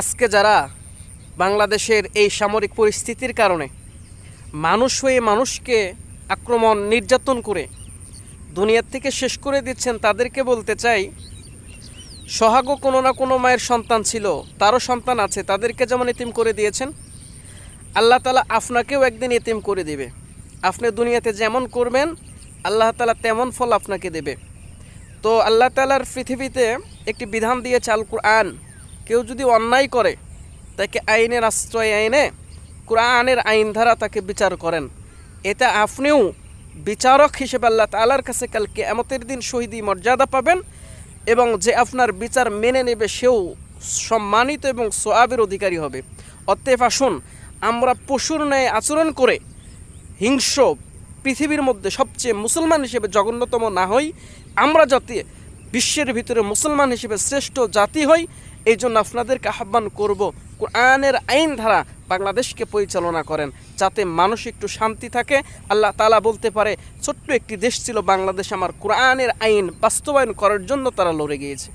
আজকে যারা বাংলাদেশের এই সামরিক পরিস্থিতির কারণে মানুষ হয়ে মানুষকে আক্রমণ নির্যাতন করে দুনিয়ার থেকে শেষ করে দিচ্ছেন, তাদেরকে বলতে চাই, সোহাগও কোনো না কোনো মায়ের সন্তান ছিল, তারও সন্তান আছে, তাদেরকে যেমন এতিম করে দিয়েছেন, আল্লাহ তাআলা আপনাকেও একদিন এতিম করে দেবে। আপনি দুনিয়াতে যেমন করবেন আল্লাহ তাআলা তেমন ফল আপনাকে দেবে। তো আল্লাহ তাআলার পৃথিবীতে একটি বিধান দিয়েছে আল কুরআন। কেউ যদি অন্যায় করে তাকে আইনের আশ্রয় আইনে কুরআনের আইন ধারা তাকে বিচার করেন। এতে আপনিও বিচারক হিসেবে আল্লাহ তাআলার কাছে কাল কিয়ামতের দিন শহীদি মর্যাদা পাবেন, এবং যে আপনার বিচার মেনে নেবে সেও সম্মানিত এবং সওয়াবের অধিকারী হবে। অতএব আসুন আমরা পশুর ন্যায় আচরণ করে হিংস্র পৃথিবীর মধ্যে সবচেয়ে মুসলমান হিসেবে জঘন্যতম না হই, আমরা যাতে বিশ্বের ভিতরে মুসলমান হিসেবে শ্রেষ্ঠ জাতি হই, এই জন্য আপনাদেরকে আহ্বান করব, কোরআনের আইন ধারা বাংলাদেশকে পরিচালনা করেন, যাতে মানুষ একটু শান্তি থাকে। আল্লাহ তাআলা বলতে পারে, ছোট্ট একটি দেশ ছিল বাংলাদেশ, আমার কোরআনের আইন বাস্তবায়ন করার জন্য তারা লড়ে গিয়েছে।